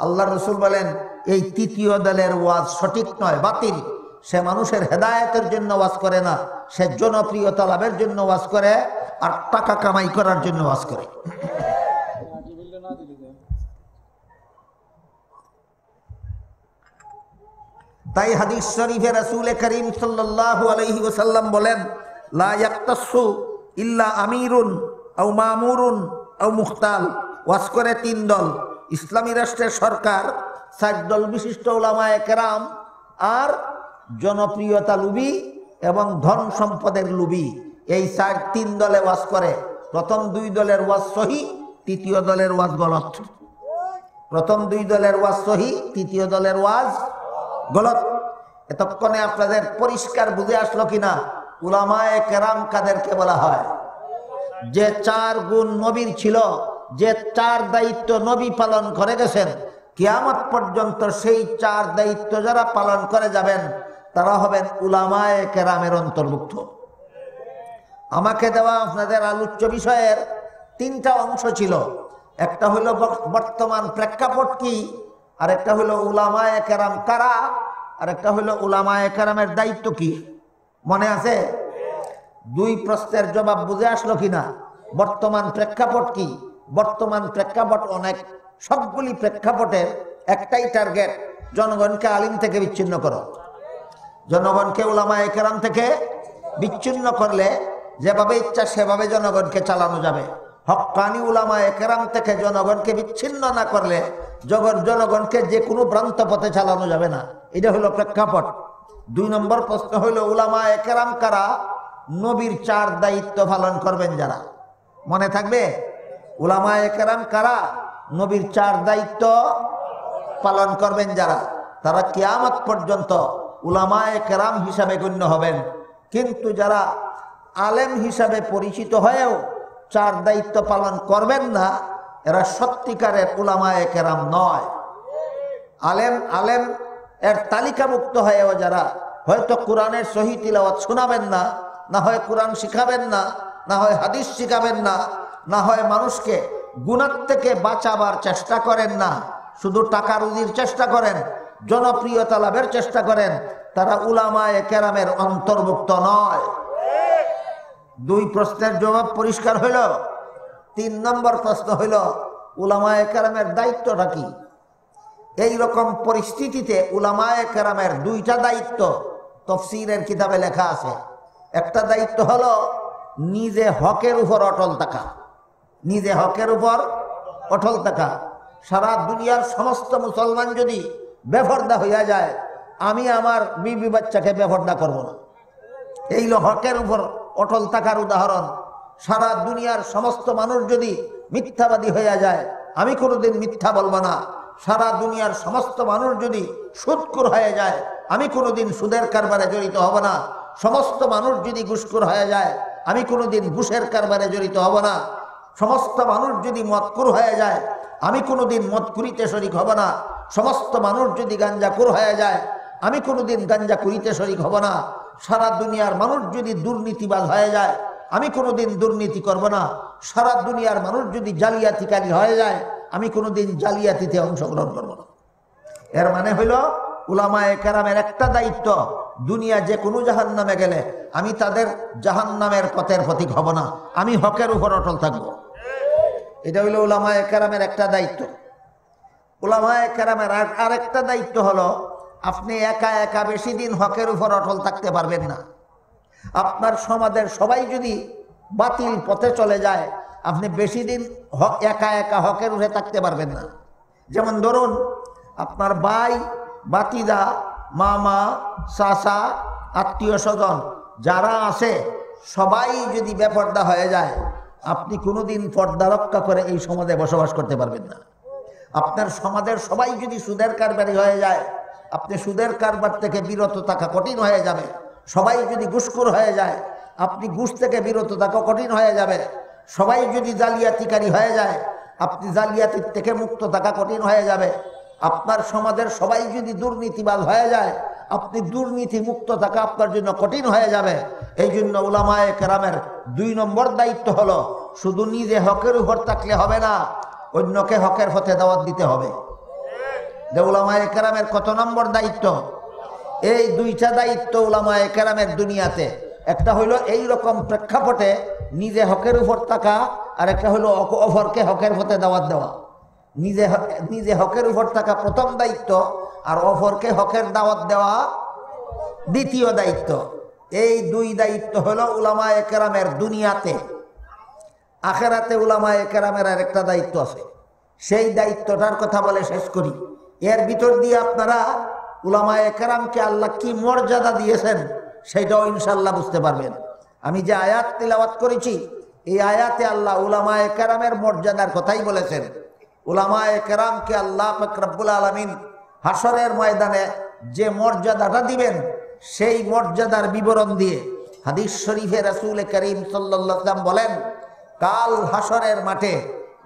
আল্লাহ রসুল বলেন এই 3য় দলের ওয়াজ সঠিক নয়, বাতিল। সে মানুষের হেদায়েতের জন্য ওয়াজ করে না, সে জনপ্রিয়তা লাভের জন্য ওয়াজ করে আর টাকা কামাই করার জন্য ওয়াজ করে। তাই হাদিস শরীফে রাসূল করিম সাল্লাল্লাহু আলাইহি ওয়াসাল্লাম বলেন, লা ইয়াক্তাসু ইল্লা আমিরুন আও মামুরুন আও মুখতাল। ওয়াজ করে 3 দল, ইসলামী রাষ্ট্রের সরকার, 4 দল বিশিষ্ট উলামায়ে কেরাম, আর জনপ্রিয়তা লুবি এবং ধন সম্পদের লুবি। এই 3 দলে ওয়াজ করে। প্রথম 2 দলের ওয়াজ সহি, 3য় দলের ওয়াজ গলত। প্রথম 2 দলের ওয়াজ সহি, 3য় দলের ওয়াজ গলত। এতক্ষণে আপনাদের পরিষ্কার বুঝে আসলো কিনা উলামায়ে কেরাম কাদেরকে বলা হয়? যে 4 গুণ নবীর ছিল, যে 4 দায়িত্ব নবী পালন করে গেছেন, কিয়ামত পর্যন্ত সেই 4 দায়িত্ব যারা পালন করে যাবেন তারা হবেন উলামায়ে কেরামের অন্তর্ভুক্ত। আমাকে দেওয়া আপনাদের আলোচ্য বিষয়ের তিনটা অংশ ছিল। একটা হলো বর্তমান প্রেক্ষাপট কি, আর একটা হলো উলামায়ে কেরাম কারা, আর একটা হলো উলামায়ে কেরামের দায়িত্ব কি। মনে আছে? দুই প্রশ্নের জবাব বুঝে আসলো কিনা? বর্তমান প্রেক্ষাপট কি? বর্তমান প্রেক্ষাপট অনেক, সবগুলি প্রেক্ষাপটের একটাই টার্গেট, জনগণকে আলিম থেকে বিচ্ছিন্ন করো। জনগণকে উলামায়ে কেরাম থেকে বিচ্ছিন্ন করলে যেভাবে ইচ্ছা সেভাবে জনগণকে চালানো যাবে। হক্কানি উলামায়ে কেরাম থেকে জনগণকে বিচ্ছিন্ন না করলে জনগণকে যে কোনো ভ্রান্ত পথে চালানো যাবে না। এটা হলো প্রেক্ষাপট। 2 নম্বর প্রশ্ন হলো উলামায়ে কেরাম কারা? নবীর 4 দায়িত্ব পালন করবেন যারা। মনে থাকবে? উলামায়ে কেরাম কারা? নবীর 4 দায়িত্ব পালন করবেন যারা, তারা কিয়ামত পর্যন্ত উলামায়ে কেরাম হিসাবে গণ্য হবেন। কিন্তু যারা আলেম হিসাবে পরিচিত হয়েও 4 দায়িত্ব পালন করবেন না, এরা সত্যিকারের উলামায়ে কেরাম নয়। আলেম এর তালিকাভুক্ত হয়েও যারা হয়তো কোরআনের সহি তিলাওয়াত শোনাবেন না, না হয় কোরআন শিখাবেন না, না হয় হাদিস শিখাবেন না, না হয় মানুষকে গুনাহ থেকে বাঁচাবার চেষ্টা করেন না, শুধু টাকা রুজির চেষ্টা করেন, জনপ্রিয়তা লাভের চেষ্টা করেন, তারা উলামায়ে কেরামের অন্তর্ভুক্ত নয়। 2 প্রশ্নের জবাব পরিষ্কার হইল। 3 নম্বর প্রশ্ন হইল উলামায়ে কেরামের দায়িত্বটা কি? এই রকম পরিস্থিতিতে উলামায়ে কেরামের 2টা দায়িত্ব তাফসীরের কিতাবে লেখা আছে। একটা দায়িত্ব হলো নিজে হকের উপর অটল থাকা, নিজে হকের উপর অটল থাকা। সারা দুনিয়ার সমস্ত মুসলমান যদি বেপরদা হইয়া যায়, আমি আমার বিবি বাচ্চাকে বেপরদা করব না। এই হলো হকের উপর অটল থাকার উদাহরণ। সারা দুনিয়ার সমস্ত মানুষ যদি মিথ্যাবাদী হইয়া যায়, আমি কোনোদিন মিথ্যা বলবো না। সারা দুনিয়ার সমস্ত মানুষ যদি সুদখোর হয়ে যায়, আমি কোনোদিন সুদের কারবারে জড়িত হব না। সমস্ত মানুষ যদি ঘুষখোর হয়ে যায়, আমি কোনোদিন ঘুষের কারবারে জড়িত হব না। সমস্ত মানুষ যদি মদখোর হয়ে যায়, আমি কোনোদিন মদখুরিতে শরিক হব না। সমস্ত মানুষ যদি গাঞ্জাখোর হয়ে যায়, আমি কোনোদিন গাঞ্জাখুরিতে শরিক হব না। সারা দুনিয়ার মানুষ যদি দুর্নীতিবাজ হয়ে যায়, আমি কোনোদিন দুর্নীতি করব না। সারা দুনিয়ার মানুষ যদি জালিয়াতিকারী হয়ে যায়, আমি কোনোদিন জালিয়াতিতে অংশগ্রহণ করব না। এর মানে হইল উলামায়ে কেরামের একটা দায়িত্ব, দুনিয়া যে কোনো জাহান্নামে গেলে আমি তাদের জাহান্নামের পথের প্রতীক হব না, আমি হকের উপর অটল থাকব। এটা হইল উলামায়ে কেরামের একটা দায়িত্ব। উলামায়ে কেরামের আরেকটা দায়িত্ব হলো আপনি একা একা বেশি দিন হকের উপর অটল থাকতে পারবেন না। আপনার সমাজের সবাই যদি বাতিল পথে চলে যায়, আপনি বেশি দিন একা একা হকের উপরে থাকতে পারবেন না। যেমন ধরুন আপনার ভাই, বাতিদা, মামা, চাচা, আত্মীয় স্বজন যারা আছে সবাই যদি বেপরদা হয়ে যায়, আপনি কোনোদিন পর্দা রক্ষা করে এই সমাজে বসবাস করতে পারবেন না। আপনার সমাজের সবাই যদি সুদের কারবারি হয়ে যায়, আপনি সুদের কারবার থেকে বিরত থাকা কঠিন হয়ে যাবে। সবাই যদি ঘুষখোর হয়ে যায়, আপনি ঘুষ থেকে বিরত থাকা কঠিন হয়ে যাবে। সবাই যদি জালিয়াতিকারী হয়ে যায়, আপনি জালিয়াতির থেকে মুক্ত থাকা কঠিন হয়ে যাবে। আপনার সমাজের সবাই যদি দুর্নীতিবাজ হয়ে যায়, আপনি দুর্নীতি মুক্ত থাকা আপনার জন্য কঠিন হয়ে যাবে। এই জন্য উলামায়ে কেরামের 2 নম্বর দায়িত্ব হলো শুধু নিজে হকের উপর থাকলে হবে না, অন্যকে হকের পথে দাওয়াত দিতে হবে। যে উলামায়ে কেরামের কত নম্বর দায়িত্ব? এই 2টা দায়িত্ব উলামায়ে কেরামের দুনিয়াতে। একটা হইল এই রকম প্রেক্ষাপটে নিজে হকের উপর থাকা, আর একটা হইল অপরকে হকের পথে দাওয়াত দেওয়া। নিজে হকের উপর থাকা প্রথম দায়িত্ব, আর অপরকে হকের দাওয়াত দেওয়া দ্বিতীয় দায়িত্ব। এই 2 দায়িত্ব হলো উলামায়ে কেরামের দুনিয়াতে। আখেরাতে উলামায়ে কেরামের আরেকটা দায়িত্ব আছে, সেই দায়িত্বটার কথা বলে শেষ করি। এর ভিতর দিয়ে আপনারা উলামায়ে কেরামকে আল্লাহ কি মর্যাদা দিয়েছেন সেটাও ইনশাআল্লাহ বুঝতে পারবেন। আমি যে আয়াত তিলাওয়াত করেছি, এই আয়াতে আল্লাহ উলামায়ে কেরামের মর্যাদার কথাই বলেছেন। উলামায়ে কেরামকে আল্লাহ পাক রব্বুল আলামিন হাসরের ময়দানে যে মর্যাদাটা দিবেন, সেই মর্যাদার বিবরণ দিয়ে হাদিস শরীফে রাসূল করিম সাল্লাল্লাহু আলাইহি ওয়াসাল্লাম বলেন, কাল হাসরের মাঠে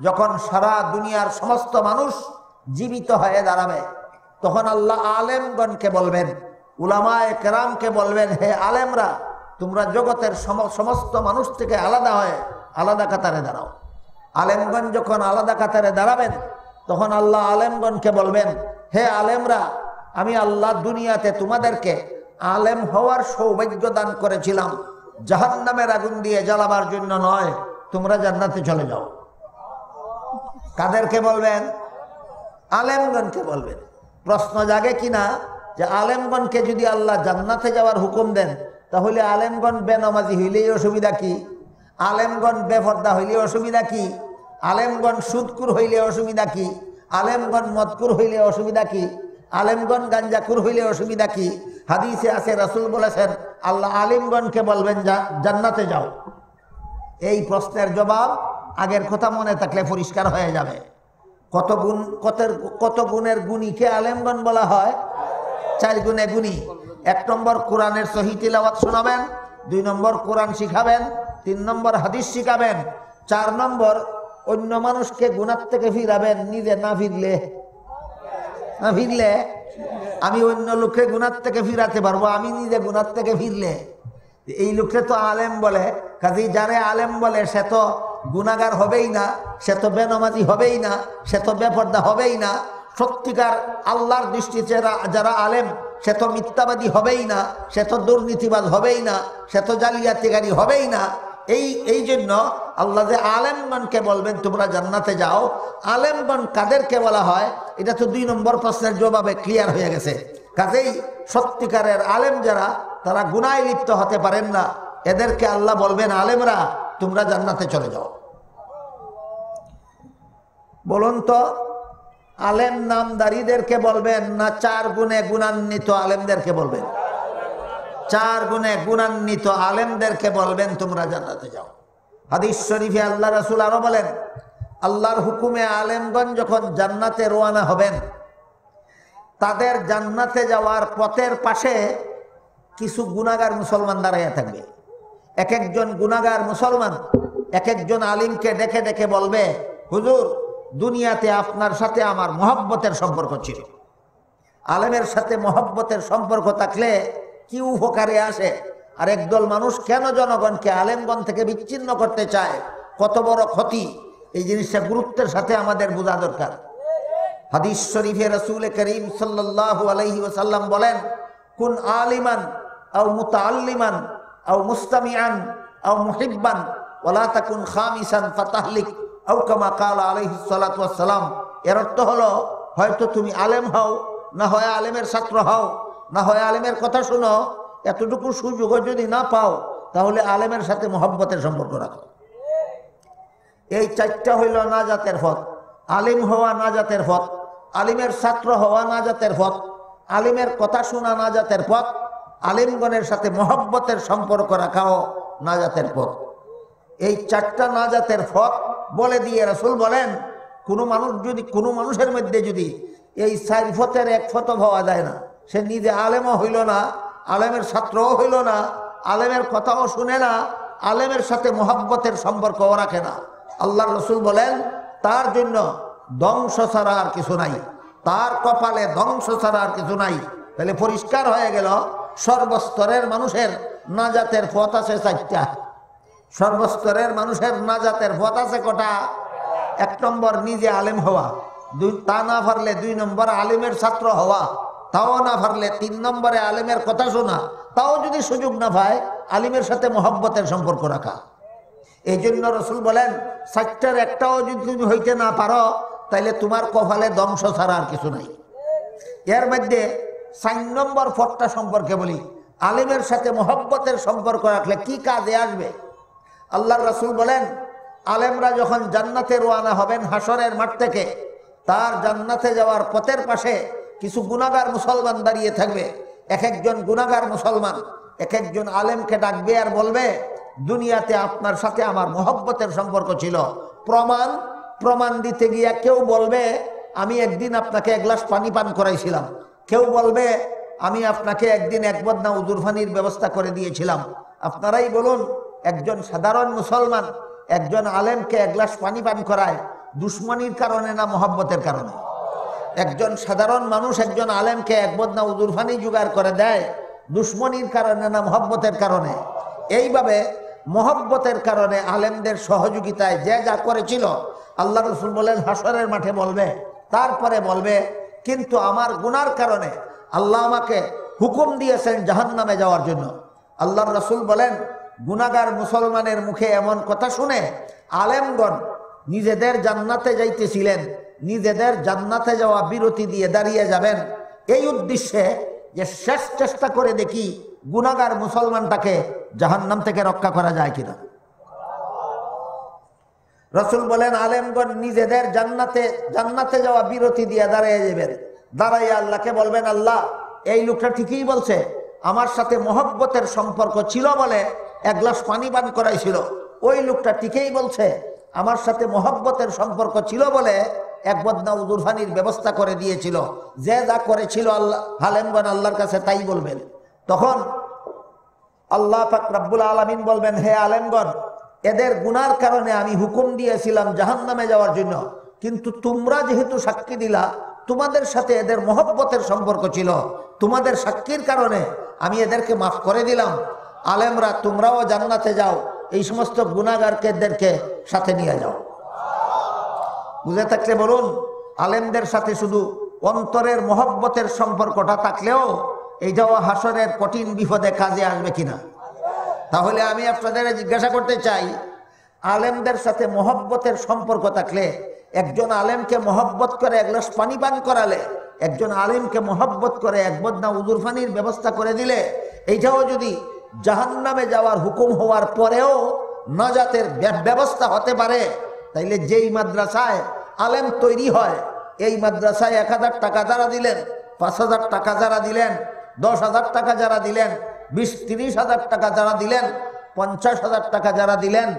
যখন সারা দুনিয়ার সমস্ত মানুষ জীবিত হয়ে দাঁড়াবে, তখন আল্লাহ আলেমগণকে বলবেন, উলামায়ে কেরামকে বলবেন, হে আলেমরা, তোমরা জগতের সমস্ত মানুষ থেকে আলাদা হয়ে আলাদা কাতারে দাঁড়াও। আলেমগণ যখন আলাদা কাতারে দাঁড়াবেন তখন আল্লাহ আলেমগণকে বলবেন, হে আলেমরা, আমি আল্লাহ দুনিয়াতে তোমাদেরকে আলেম হওয়ার সৌভাগ্য দান করেছিলাম, জাহান্নামের আগুন দিয়ে জ্বালাবার জন্য নয়, তোমরা জান্নাতে চলে যাও। কাদেরকে বলবেন? আলেমগণকে বলবেন। প্রশ্ন জাগে কিনা যে আলেমগণকে যদি আল্লাহ জান্নাতে যাওয়ার হুকুম দেন তাহলে আলেমগণ বেনামাজি হইলেই অসুবিধা কি? আলেমগণ বেপর্দা হইলে অসুবিধা কি? আলেমগণ সুদকুর হইলে অসুবিধা কি? আলেমগণ মদকুর হইলে অসুবিধা কি? আলেমগণ গাঞ্জাকুর হইলে অসুবিধা কি? হাদিসে আছে, রাসূল বলেছেন আল্লাহ আলেমগণকে বলবেন জান্নাতে যাও। এই প্রশ্নের জবাব আগের কথা মনে থাকলে পরিষ্কার হয়ে যাবে। কত গুণের গুণীকে আলেমগণ বলা হয়? 4 গুণে গুণী। 1 নম্বর কোরআনের সহিহ তিলাওয়াত শোনাবেন, 2 নম্বর কোরআন শিখাবেন, 3 নম্বর হাদিস শিখাবেন, 4 নম্বর অন্য মানুষকে গুনাহ থেকে ফিরাবেন। নিজে না ফিরলে আমি অন্য লোককে গুনাহ থেকে ফিরাতে পারবো, আমি নিজে গুনাহ থেকে ফিরলে এই লোককে তো আলেম বলে। কাজেই যারে আলেম বলে সে তো গুনাহগার হবেই না, সে তো বেনামাজি হবেই না, সে তো বেপর্দা হবেই না। সত্যিকার আল্লাহর দৃষ্টিতে যারা আলেম সে তো মিথ্যাবাদী হবেই না, সে তো দুর্নীতিবাদ হবেই না, সে তো জালিয়াতিকারী হবেই না। এই জন্য আল্লাহ যে আলেমগণকে বলবেন তোমরা জান্নাতে যাও, আলেমগণ কাদেরকে বলা হয় এটা তো 2 নম্বর প্রশ্নের জবাবে ক্লিয়ার হয়ে গেছে। কাজেই সত্যিকারের আলেম যারা, তারা গুনাহে লিপ্ত হতে পারেন না, এদেরকে আল্লাহ বলবেন আলেমরা তোমরা জান্নাতে চলে যাও। বলুন তো, আলেম নামদারিদেরকে বলবেন না 4 গুণে গুণান্বিত আলেমদেরকে বলবেন? 4 গুণে গুণান্বিত আলেমদেরকে বলবেন তোমরা জান্নাতে যাও। হাদিস শরীফে আল্লাহ রাসূল আরো বলেন, আল্লাহর হুকুমে আলেমগণ যখন জান্নাতে রওনা হবেন, তাদের জান্নাতে যাওয়ার পথের পাশে কিছু গুনাহগার মুসলমান দাঁড়াইয়া থাকবে। এক একজন গুনাহগার মুসলমান এক একজন আলিমকে ডেকে ডেকে বলবে, হুজুর, দুনিয়াতে আপনার সাথে আমার মহব্বতের সম্পর্ক ছিল। আলেমের সাথে মহব্বতের সম্পর্ক থাকলে কি উপকারে আসে? আর একদল মানুষ কেন জনগণকে আলেমগণ থেকে বিচ্ছিন্ন করতে চায়, কত বড় ক্ষতি, এই জিনিসটা গুরুত্বের সাথে আমাদের বোঝা দরকার। হাদিস শরীফে রাসূল করিম সাল্লাল্লাহু আলাইহি ওয়াসাল্লাম বলেন, কুন আলিমান আও মুতাআল্লিমান আও মুস্তামিআন আও মুহিব্বান ওয়ালা তাকুন খামিসান ফাতাহলিক আও কামা ক্বালা আলাইহিস সালাতু ওয়াস সালাম। এর অর্থ হলো, হয়তো তুমি আলেম হও, না হয় আলেমের ছাত্র হও, না হয় আলেমের কথা শুনো, এতটুকু সুযোগ যদি না পাও তাহলে আলেমের সাথে মহব্বতের সম্পর্ক রাখো। এই 4টা হইল নাজাতের পথ। আলিম হওয়া নাজাতের পথ, আলিমের ছাত্র হওয়া নাজাতের পথ, আলিমের কথা শোনা নাজাতের পথ, আলিমগণের সাথে মহব্বতের সম্পর্ক রাখাও নাজাতের পথ। এই 4টা নাজাতের পথ বলে দিয়ে রাসূল বলেন, কোনো মানুষের মধ্যে যদি এই 4 পথের 1 পথ পাওয়া যায় না, সে নিজে আলেমও হইল না, আলেমের ছাত্রও হইল না, আলেমের কথাও শুনে না, আলেমের সাথে মহব্বতের সম্পর্কও রাখে না, আল্লাহর রাসূল বলেন তার জন্য ধ্বংস ছাড়া আর কিছু নাই, তার কপালে ধ্বংস ছাড়া আর কিছু নাই। তাহলে পরিষ্কার হয়ে গেল, সর্বস্তরের মানুষের নাজাতের পথ আছে 4টা। সর্বস্তরের মানুষের নাজাতের পথ আছে কটা? 1 নম্বর নিজে আলেম হওয়া, তা না পারলে 2 নম্বর আলেমের ছাত্র হওয়া, তাও না পারলে 3 নম্বরে আলেমের কথা শোনা, তাও যদি সুযোগ না পায় আলিমের সাথে মহব্বতের সম্পর্ক রাখা। এই জন্য রাসূল বলেন 4টার একটাও যদি তুমি হইতে না পারো তাইলে তোমার কপালে ধ্বংস ছাড়া আর কিছু নাই। এর মধ্যে 4 নম্বর পথটা সম্পর্কে বলি, আলিমের সাথে মহব্বতের সম্পর্ক রাখলে কি কাজে আসবে? আল্লাহর রাসূল বলেন, আলেমরা যখন জান্নাতে রওনা হবেন হাসরের মাঠ থেকে, তার জান্নাতে যাওয়ার পথের পাশে কিছু গুনাহগার মুসলমান দাঁড়িয়ে থাকবে। এক একজন গুনাহগার মুসলমান এক একজন আলেমকে ডাকবে আর বলবে, দুনিয়াতে আপনার সাথে আমার মহব্বতের সম্পর্ক ছিল। প্রমাণ দিতে গিয়া কেউ বলবে, আমি একদিন আপনাকে 1 গ্লাস পানি পান করাইছিলাম। কেউ বলবে, আমি আপনাকে একদিন 1 বদনা উজুর পানির ব্যবস্থা করে দিয়েছিলাম। আপনারাই বলুন, একজন সাধারণ মুসলমান একজন আলেমকে 1 গ্লাস পানি পান করায় দুশ্মনির কারণে না মহব্বতের কারণে? একজন সাধারণ মানুষ একজন আলেমকে 1 বদনা উজুর পানি জোগাড় করে দেয় দুশ্মনির কারণে না মহব্বতের কারণে? এইভাবে মহব্বতের কারণে, আলেমদের সহযোগিতায় যে যা করেছিল, আল্লাহ রসুল বলেন হাসরের মাঠে বলবে, তারপরে বলবে কিন্তু আমার গুনার কারণে আল্লাহ আমাকে হুকুম দিয়েছেন জাহান্নামে যাওয়ার জন্য। আল্লাহর রসুল বলেন গুনাহগার মুসলমানের মুখে এমন কথা শুনে আলেমগণ নিজেদের জান্নাতে যাইতেছিলেন, নিজেদের জান্নাতে যাওয়া বিরতি দিয়ে দাঁড়িয়ে যাবেন এই উদ্দেশ্যে যে শেষ চেষ্টা করে দেখি গুনাহগার মুসলমানটাকে জাহান্নাম থেকে রক্ষা করা যায় কিনা। রসুল বলেন আলেমগণ নিজেদের জান্নাতে যাওয়া বিরতি দিয়ে দাঁড়িয়ে যাবেন, দাঁড়াইয়া আল্লাহকে বলবেন আল্লাহ এই লোকটা ঠিকই বলছে, আমার সাথে মহব্বতের সম্পর্ক ছিল বলে এক গ্লাস পানি পান করাইছিল, ওই লোকটা ঠিকই বলছে আমার সাথে মহব্বতের সম্পর্ক ছিল বলে এক বদনা উজুর পানির ব্যবস্থা করে দিয়েছিল। যে যা করেছিল আল্লাহ আলেমগণ আল্লাহর কাছে তাই বলবেন। তখন আল্লাহ পাক রব্বুল আলামিন বলবেন হে আলেমগণ, এদের গুনার কারণে আমি হুকুম দিয়েছিলাম জাহান্নামে যাওয়ার জন্য, কিন্তু তোমরা যেহেতু সাক্ষী দিলা তোমাদের সাথে এদের মহব্বতের সম্পর্ক ছিল, তোমাদের সাক্ষীর কারণে আমি এদেরকে মাফ করে দিলাম। আলেমরা তোমরাও জান্নাতে যাও, এই সমস্ত গুনাহগারকে এদেরকে সাথে নিয়ে যাও। বুঝে থাকলে বলুন, আলেমদের সাথে শুধু অন্তরের মহব্বতের সম্পর্কটা থাকলেও এইটাও হাসরের কঠিন বিপদে কাজে আসবে কিনা। তাহলে আমি আপনাদের জিজ্ঞাসা করতে চাই, আলেমদের সাথে মহব্বতের সম্পর্ক থাকলে, একজন আলেমকে মহব্বত করে এক গ্লাস পানি পান করালে, একজন আলেমকে মহব্বত করে এক বদনা উজুর পানির ব্যবস্থা করে দিলে, এইটাও যদি জাহান্নামে যাওয়ার হুকুম হওয়ার পরেও নাজাতের ব্যবস্থা হতে পারে, তাইলে যেই মাদ্রাসায় আলেম তৈরি হয়, এই মাদ্রাসায় 1000 টাকা যারা দিলেন, 5000 টাকা যারা দিলেন, 10,000 টাকা যারা দিলেন, 20-30,000 টাকা যারা দিলেন, 50,000 টাকা যারা দিলেন,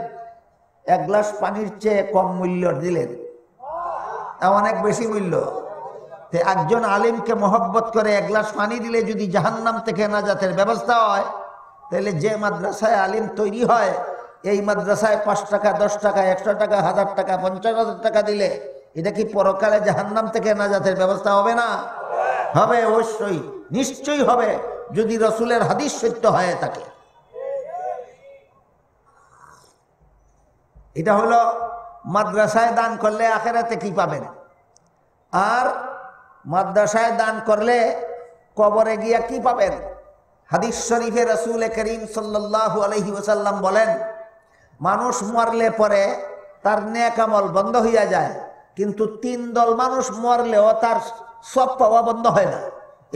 এক গ্লাস পানির চেয়ে কম মূল্য দিলেন, অনেক বেশি মূল্য। একজন আলিমকে মহব্বত করে এক গ্লাস পানি দিলে যদি জাহান্নাম থেকে নাজাতের ব্যবস্থা হয়, তাহলে যে মাদ্রাসায় আলিম তৈরি হয়, এই মাদ্রাসায় 5 টাকা, 10 টাকা, 100 টাকা, 1000 টাকা, 50,000 টাকা দিলে এটা কি পরকালে জাহান্নাম থেকে নাজাতের ব্যবস্থা হবে না? হবে, অবশ্যই, নিশ্চয়ই হবে, যদি রসুলের হাদিস সত্য হয়ে থাকে। এটা হলো মাদ্রাসায় দান করলে আখিরাতে কি পাবেন, আর মাদ্রাসায় দান করলে কবরে গিয়া কি পাবেন। হাদিস শরীফে রাসূল করিম সাল্লাল্লাহু আলাইহি ওয়াসাল্লাম বলেন, মানুষ মরলে পরে তার নেক আমল বন্ধ হইয়া যায়, কিন্তু 3 দল মানুষ মরলেও তার সব পাওয়া বন্ধ হয় না।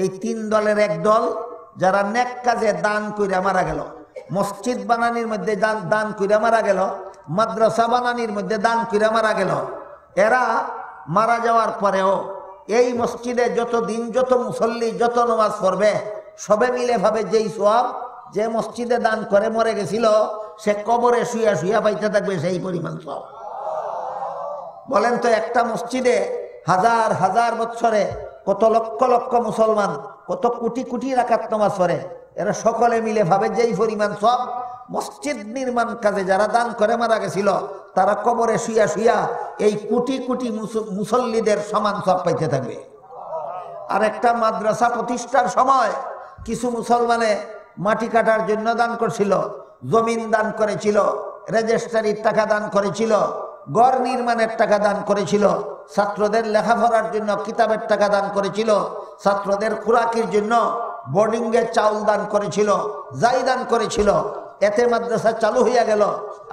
এই 3 দলের এক দল যারা নেক কাজে দান কইরা মারা গেল, মসজিদ বানানির মধ্যে দান কইরা মারা গেল, মাদ্রাসা বানানির মধ্যে দান কইরা মারা গেল, এরা মারা যাওয়ার পরেও এই মসজিদে যত দিন, যত মুসল্লি, যত নামাজ পড়বে, সবে মিলে ভাবে যেই সওয়াব যে মসজিদে দান করে মরে গেছিল, সে কবরে শুয়া শুয়া পাইতে থাকবে সেই পরিমাণ সওয়াব। বলেন তো, একটা মসজিদে হাজার হাজার বছরে কত লক্ষ লক্ষ মুসলমান, কত কোটি কোটি রাকাত নামাজ পড়ে, এরা সকলে মিলে ভাবে যেই পরিমাণ সওয়াব মসজিদ নির্মাণ কাজে যারা দান করে মারা গেছিল, তারা কবরে শুয়া শুয়া এই কোটি কোটি মুসল্লিদের সমান সওয়াব পাইতে থাকবে। আর একটা মাদ্রাসা প্রতিষ্ঠার সময় কিছু মুসলমানে মাটি কাটার জন্য দান করেছিল, জমিন দান করেছিল, রেজিস্ট্রারির টাকা দান করেছিল, ঘর নির্মাণের টাকা দান করেছিল, ছাত্রদের লেখাপড়ার জন্য কিতাবের টাকা দান করেছিল, ছাত্রদের খোরাকির জন্য বোর্ডিংয়ের চাউল দান করেছিল, যাই দান করেছিল। এতে মাদ্রাসা চালু হইয়া গেল,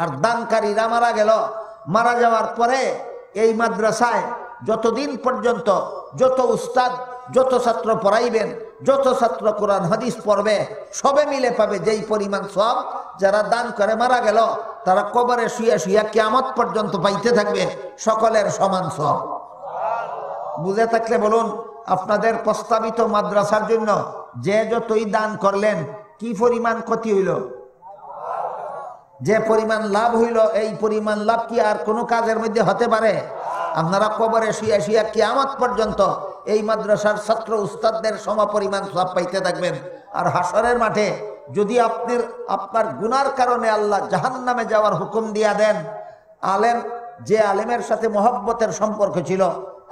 আর দানকারীরা মারা গেল। মারা যাওয়ার পরে এই মাদ্রাসায় যতদিন পর্যন্ত যত উস্তাদ, যত ছাত্র পড়াইবেন, যত ছাত্র কোরআন হাদিস পড়বে, সবে মিলে পাবে যেই পরিমাণ সওয়াব যারা দান করে মারা গেল, তারা কবরে শুয়া শুয়া কিয়ামত পর্যন্ত পাইতে থাকবে সকলের সমান সওয়াব। বুঝে থাকলে বলুন, আপনাদের প্রস্তাবিত মাদ্রাসার জন্য যে যতই দান করলেন, কি পরিমাণ ক্ষতি হইল, যে পরিমাণ লাভ হইল, এই পরিমাণ লাভ কি আর কোনো কাজের মধ্যে হতে পারে? আপনারা কবরে শুয়া শুয়া কিয়ামত পর্যন্ত এই মাদ্রাসার ছাত্র উস্তাদদের সমপরিমাণ সওয়াব পাইতে থাকবেন। আর হাসরের মাঠে যদি আপনার গুনার কারণে আল্লাহ জাহান্নামে যাওয়ার হুকুম দিয়া দেন, আলেম, যে আলেমের সাথে মহব্বতের সম্পর্ক ছিল,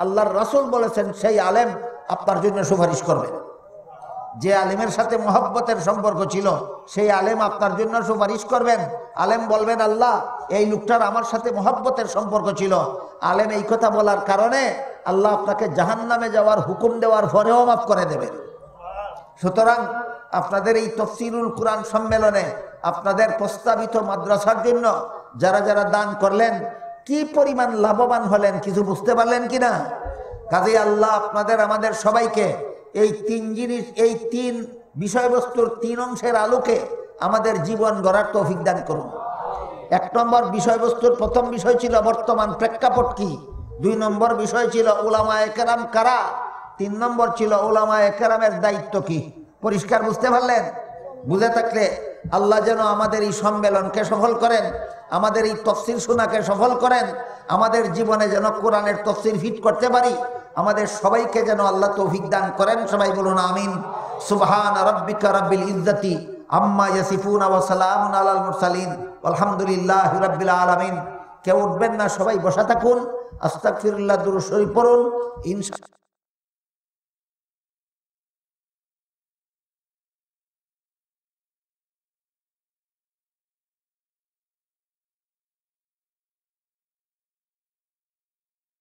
আল্লাহর রাসূল বলেছেন সেই আলেম আপনার জন্য সুপারিশ করবে। যে আলেমের সাথে মহব্বতের সম্পর্ক ছিল সেই আলেম আপনার জন্য সুপারিশ করবেন। আলেম বলবেন আল্লাহ এই লোকটার আমার সাথে মহব্বতের সম্পর্ক ছিল, আলেম এই কথা বলার কারণে আল্লাহ আপনাকে জাহান্নামে যাওয়ার হুকুম দেওয়ার পরেও মাফ করে দেবেন। সুতরাং আপনাদের এই তাফসীরুল কুরআন সম্মেলনে আপনাদের প্রস্তাবিত মাদ্রাসার জন্য যারা যারা দান করলেন কি পরিমাণ লাভবান হলেন কিছু বুঝতে পারলেন কিনা? কাজেই আল্লাহ আপনাদের আমাদের সবাইকে এই তিন জিনিস, এই তিন বিষয়বস্তুর তিন অংশের আলোকে আমাদের জীবন গড়ার তৌফিক দান করুন। এক নম্বর বিষয়বস্তুর প্রথম বিষয় ছিল বর্তমান প্রেক্ষাপট কি, দুই নম্বর বিষয় ছিল উলামায়ে কেরাম কারা, তিন নম্বর ছিল উলামায়ে কেরামের দায়িত্ব কি। পরিষ্কার বুঝতে পারলেন? বুঝে থাকলে আল্লাহ যেন আমাদের এই সম্মেলনকে সফল করেন, আমাদের এই তাফসীর শোনাকে সফল করেন, আমাদের জীবনে যেন কোরআনের তাফসীর ফিট করতে পারি, আমাদের সবাইকে যেন আল্লাহ তৌফিক দান করেন। সবাই বলুন আমিন। সুবহান রাব্বিকা রাব্বিল ইজ্জাতি আম্মা ইয়াসিফুন ওয়া সালামুন আলাল মুরসালিন আলহামদুলিল্লাহি রাব্বিল আলামিন। কেউ উঠবেন না, সবাই বসা থাকুন, আস্তাগফিরুল্লাহ, দুরূদ শরীফ পড়ুন ইনশাআল্লাহ।